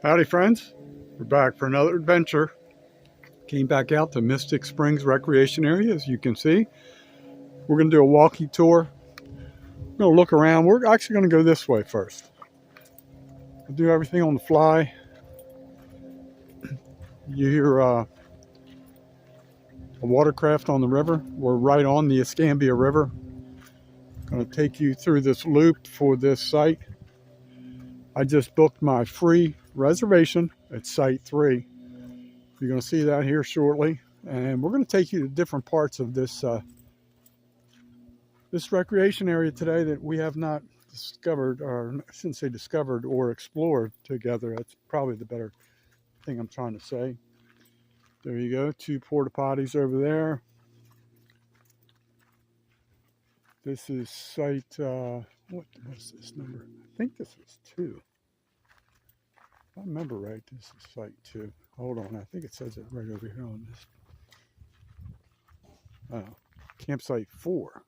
Howdy friends, we're back for another adventure. Came back out to Mystic Springs Recreation Area. As you can see, we're going to do a walkie tour. We're going to look around. We're actually going to go this way first. We'll do everything on the fly. You hear a watercraft on the river. We're right on the Escambia River. Going to take you through this loop for this site. I just booked my free reservation at Site 3. You're going to see that here shortly. And we're going to take you to different parts of this this recreation area today that we have not discovered, or I shouldn't say discovered, or explored together. That's probably the better thing I'm trying to say. There you go, 2 porta potties over there. This is site, what was this number? I think this was 2. If I remember right, this is site 2. Hold on, I think it says it right over here on this. Oh, campsite 4.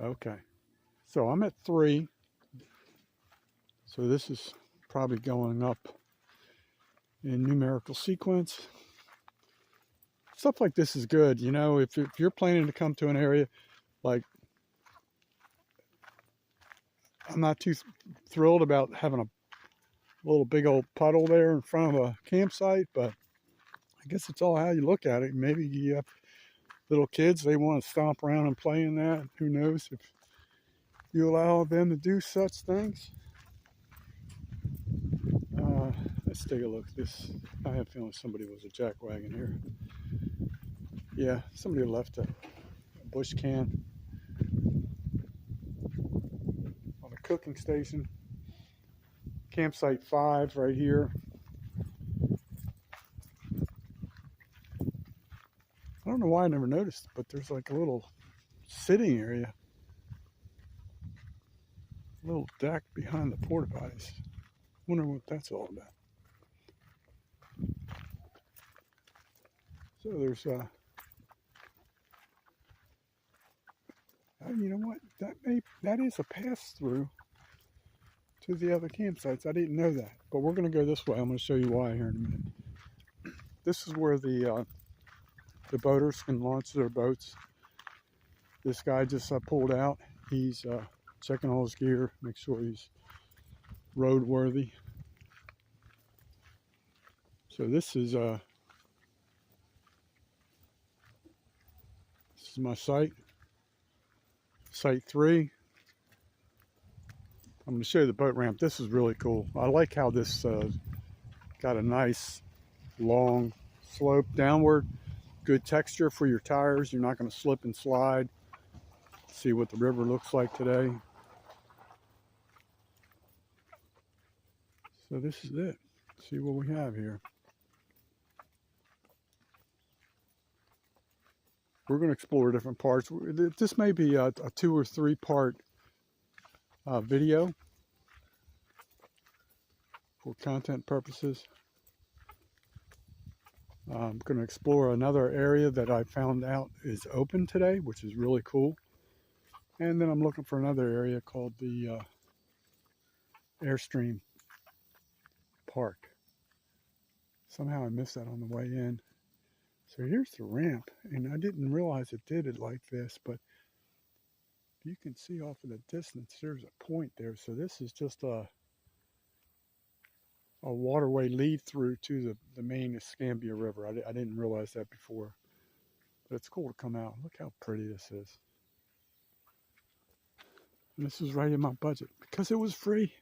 Okay, so I'm at 3. So this is probably going up in numerical sequence. Stuff like this is good, you know, if you're planning to come to an area, like, I'm not too thrilled about having a little big old puddle there in front of a campsite, but I guess it's all how you look at it. Maybe you have little kids, they want to stomp around and play in that. Who knows if you allow them to do such things. Let's take a look. This, I have a feeling somebody was a jackwagon here. Yeah, somebody left a bush can on a cooking station. Campsite 5 right here. I don't know why I never noticed, but there's like a little sitting area. A little deck behind the porta potties. Wonder what that's all about. So there's you know what? That is a pass through to the other campsites. I didn't know that, but we're going to go this way. I'm going to show you why here in a minute. This is where the boaters can launch their boats. This guy just pulled out. He's checking all his gear, make sure he's roadworthy. So this is my site, Site 3. I'm going to show you the boat ramp. This is really cool. I like how this got a nice long slope downward. Good texture for your tires. You're not going to slip and slide. See what the river looks like today. So this is it. See what we have here. We're going to explore different parts. This may be a 2 or 3 part video for content purposes. I'm going to explore another area that I found out is open today, which is really cool. And then I'm looking for another area called the Airstream Park. Somehow I missed that on the way in. So here's the ramp, and I didn't realize it did it like this, but you can see off in the distance there's a point there. So this is just a waterway lead through to the main Escambia River. I didn't realize that before, but it's cool to come out. Look how pretty this is. And this is right in my budget because it was free.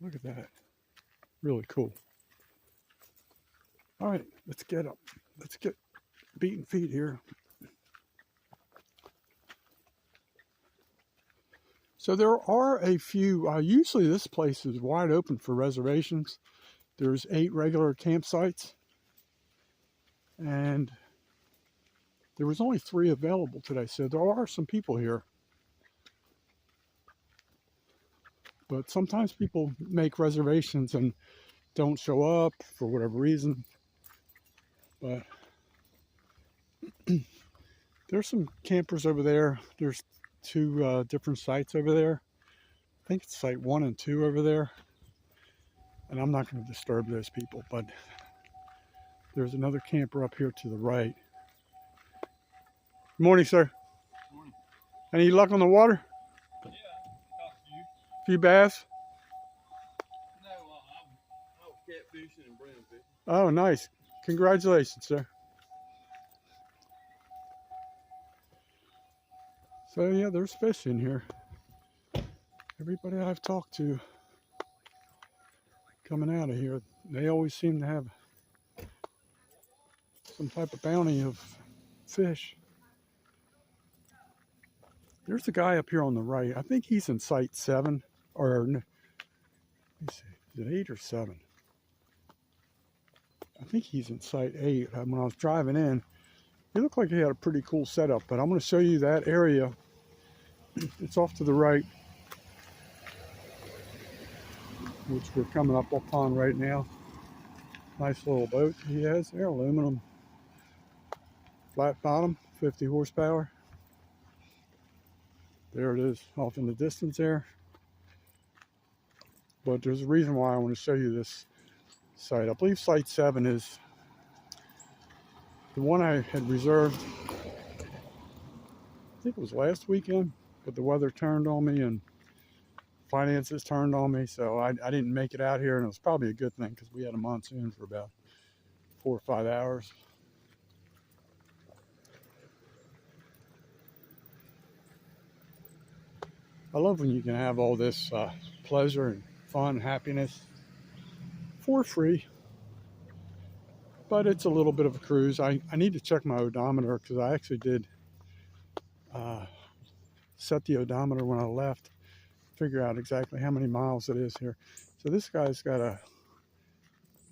Look at that. Really cool. All right, let's get up. Let's get beaten feet here. So there are a few, usually this place is wide open for reservations. There's 8 regular campsites, and there was only 3 available today, so there are some people here. But sometimes people make reservations and don't show up for whatever reason. But there's some campers over there. There's 2 different sites over there. think it's site 1 and 2 over there. And I'm not going to disturb those people, but there's another camper up here to the right. Good morning, sir. Good morning. Any luck on the water? Yeah, caught a few. Few bass? No, I was catfishing and brown fishing. Oh, nice. Congratulations, sir. So yeah, there's fish in here. Everybody I've talked to coming out of here, they always seem to have some type of bounty of fish. There's a guy up here on the right. I think he's in site 7, or let me see, is it 8 or 7? I think he's in site 8. When I was driving in, he looked like he had a pretty cool setup, but I'm going to show you that area. It's off to the right, which we're coming up upon right now. Nice little boat he has there, aluminum, flat bottom, 50 horsepower. There it is off in the distance there. But there's a reason why I want to show you this site. I believe site 7 is the one I had reserved. I think it was last weekend, but the weather turned on me and finances turned on me, so I didn't make it out here, and it was probably a good thing because we had a monsoon for about 4 or 5 hours. I love when you can have all this pleasure and fun, happiness for free, but it's a little bit of a cruise. I need to check my odometer because I actually did set the odometer when I left, figure out exactly how many miles it is here. So this guy's got a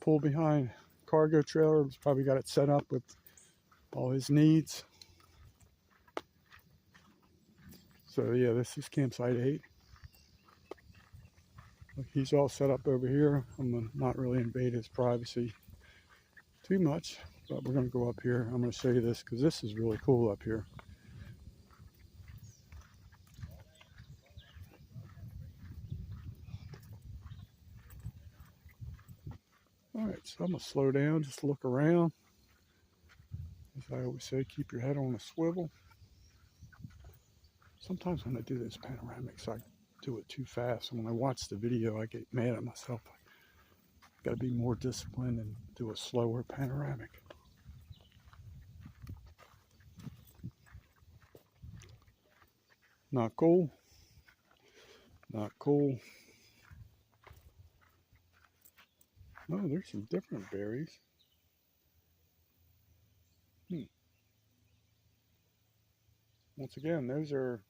pull behind cargo trailer. He's probably got it set up with all his needs. So yeah, this is campsite 8. He's all set up over here. I'm gonna not really invade his privacy too much, but we're gonna go up here. I'm gonna show you this because this is really cool up here. All right, so I'm gonna slow down, just look around. As I always say, keep your head on a swivel. Sometimes when I do this panoramics, I do it too fast. And when I watch the video, I get mad at myself. I've got to be more disciplined and do a slower panoramic. Not cool. Not cool. Oh, there's some different berries. Once again, those are,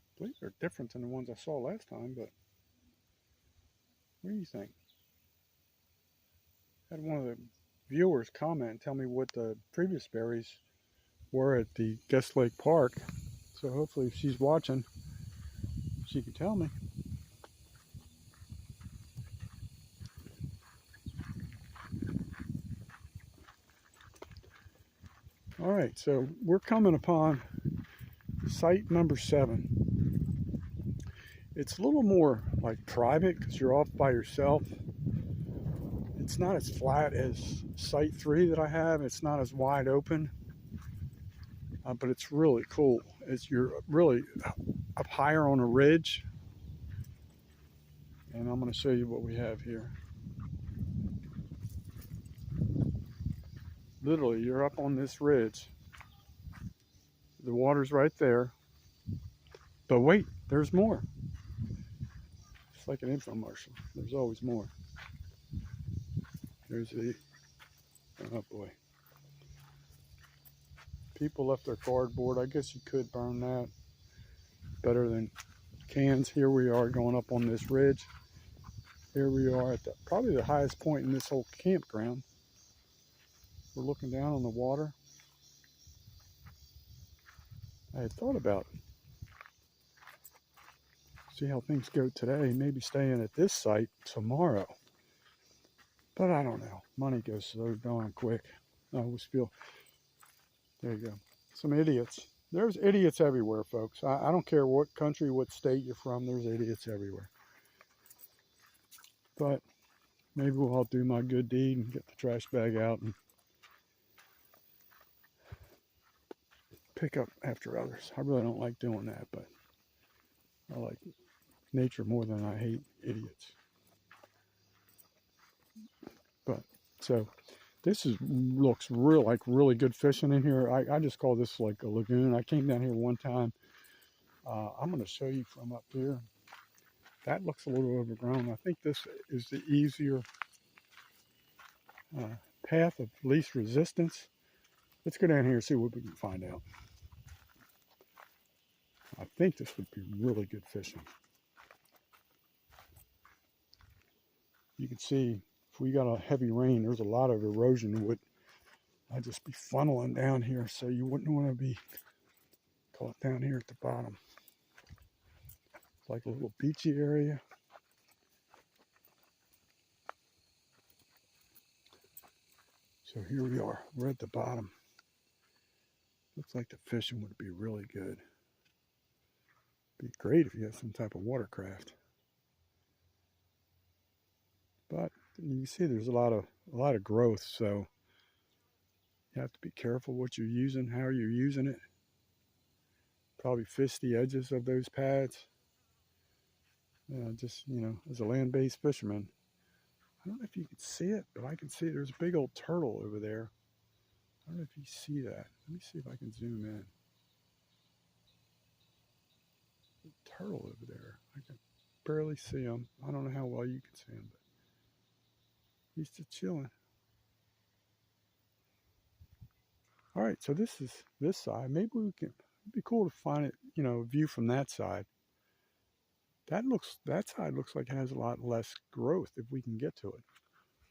I believe they're different than the ones I saw last time, but what do you think? I had one of the viewers comment and tell me what the previous berries were at the Guest Lake Park. So hopefully if she's watching, she can tell me. All right, so we're coming upon site number 7. It's a little more like private because you're off by yourself. It's not as flat as site 3 that I have. It's not as wide open, but it's really cool. You're really up higher on a ridge. And I'm going to show you what we have here. Literally, you're up on this ridge. The water's right there. But wait, there's more. It's like an infomercial. There's always more. There's the, oh boy. People left their cardboard. I guess you could burn that. Better than cans. Here we are going up on this ridge. Here we are at probably the highest point in this whole campground. We're looking down on the water. I had thought about see how things go today, maybe staying at this site tomorrow. But I don't know. Money goes so darn quick. I always feel, there you go. Some idiots There's idiots everywhere, folks. I don't care what country, what state you're from, there's idiots everywhere. But maybe I'll do my good deed and get the trash bag out and pick up after others. I really don't like doing that, but I like nature more than I hate idiots. But so this looks really good fishing in here. I just call this like a lagoon. I came down here one time. I'm going to show you from up here. That looks a little overgrown. I think this is the easier path of least resistance. Let's go down here and see what we can find out. I think this would be really good fishing. You can see if we got a heavy rain, there's a lot of erosion would I'd just be funneling down here, so you wouldn't want to be caught down here at the bottom. It's like a little beachy area. So here we are, we're at the bottom. Looks like the fishing would be really good. Be great if you have some type of watercraft. But you see there's a lot of growth, so you have to be careful what you're using, how you're using it. Probably fish the edges of those pads. Just, as a land-based fisherman. I don't know if you can see it, but I can see it. There's a big old turtle over there. I don't know if you see that. Let me see if I can zoom in. A turtle over there. I can barely see him. I don't know how well you can see him, but he's just chilling. All right, so this is this side. Maybe we can, it'd be cool to find it, view from that side. That side looks like it has a lot less growth if we can get to it.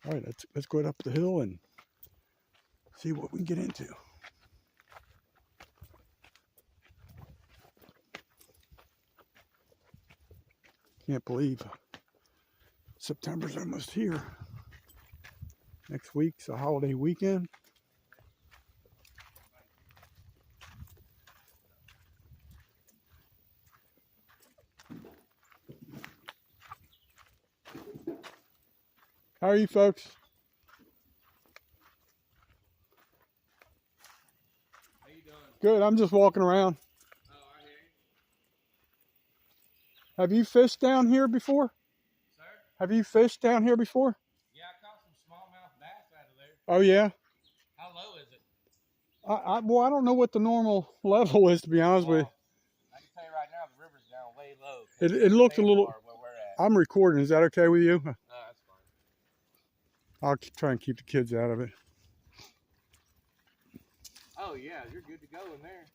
All right, let's go up the hill and see what we can get into. Can't believe September's almost here. Next week's a holiday weekend. How are you folks? How you doing? Good, I'm just walking around. Oh, I hear you. Have you fished down here before? Sir? Have you fished down here before? Yeah, I caught some smallmouth bass out of there. Oh yeah? How low is it? Well, I don't know what the normal level is, to be honest with you. I can tell you right now, the river's down way low. It looked a little... Where we're at. I'm recording, is that okay with you? That's fine. I'll try and keep the kids out of it. Oh yeah, you're good to go in there.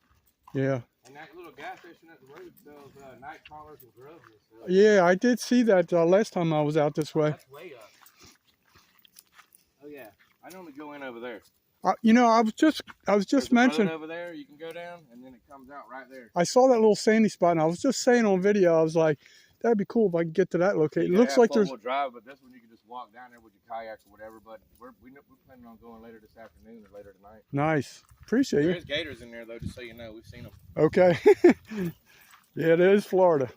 Yeah. And that little gas station at the road sells night crawlers and grubs and stuff. Yeah, I did see that last time I was out this way. That's way up. Oh yeah, I normally go in over there. I was just mentioning over there. You can go down, and then it comes out right there. I saw that little sandy spot, and I was just saying on video, I was like, that'd be cool if I could get to that location. It looks like there's drive, but this one you can just walk down there with your kayak or whatever. But we're planning on going later this afternoon or later tonight. Nice, appreciate you. There's gators in there though, just so you know. We've seen them. Okay. Yeah, it is Florida.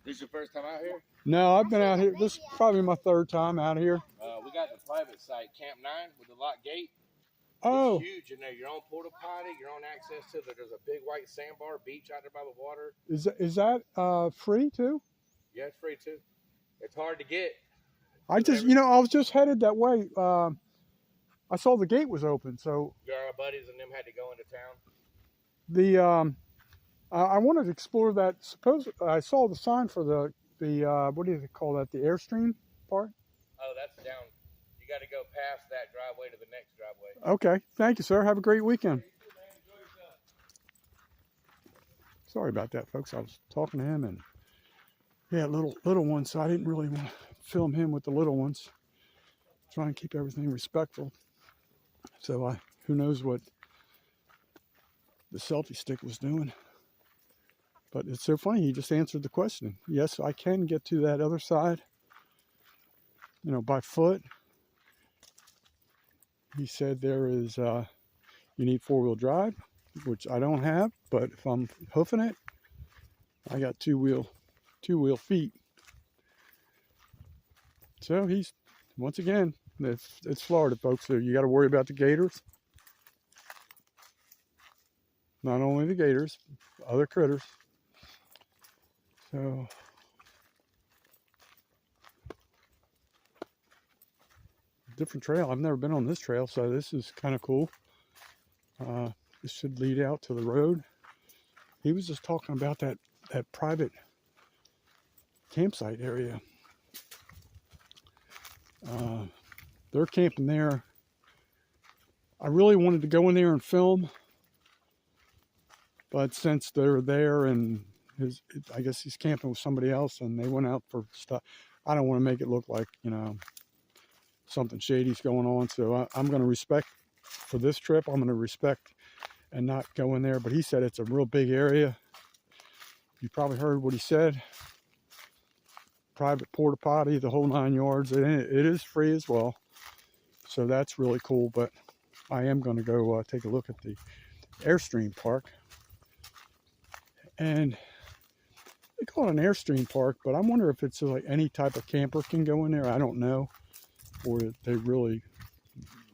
This your first time out here? No, I've been out here. This is probably my third time out here. We got the private site, Camp 9, with the lock gate. Oh. It's huge in there. Your own porta potty, your own access to there's a big white sandbar beach out there by the water. Is that free too? Yeah, it's free too. It's hard to get. I was just headed that way. I saw the gate was open, so Our buddies and them had to go into town. I wanted to explore that. Suppose I saw the sign for the what do they call that? The Airstream part. Oh, that's down. You got to go past that driveway to the next driveway. Okay, thank you, sir. Have a great weekend. Sorry about that, folks. I was talking to him, and yeah, little ones. So I didn't really want to film him with the little ones. Try and keep everything respectful. So who knows what the selfie stick was doing. But it's so funny, he just answered the question. Yes, I can get to that other side, by foot. He said there is, you need 4-wheel drive. which I don't have, but if I'm hoofing it, I got two wheel feet. So he's, once again, it's Florida, folks, so you got to worry about the gators. Not only the gators, other critters. So different trail. I've never been on this trail, so this is kind of cool. This should lead out to the road. He was just talking about that private campsite area. They're camping there. I really wanted to go in there and film, but since they're there and I guess he's camping with somebody else and they went out for stuff, I don't want to make it look like, you know, something shady's going on. So I'm going to respect, for this trip, I'm going to respect and not go in there. But he said it's a real big area. You probably heard what he said. Private porta potty, the whole 9 yards. It is free as well. So that's really cool. But I am going to go take a look at the Airstream Park. And they call it an Airstream Park, but I wonder if it's like any type of camper can go in there. I don't know. Or they really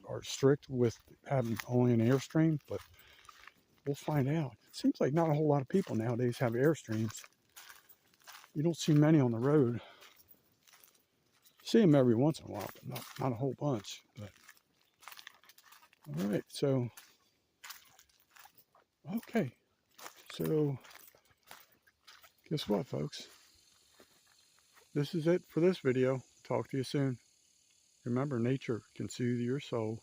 are strict with having only an Airstream, but we'll find out. It seems like not a whole lot of people nowadays have Airstreams. You don't see many on the road. You see them every once in a while, but not a whole bunch. But all right, so okay, so guess what, folks? This is it for this video. Talk to you soon. Remember, nature can soothe your soul.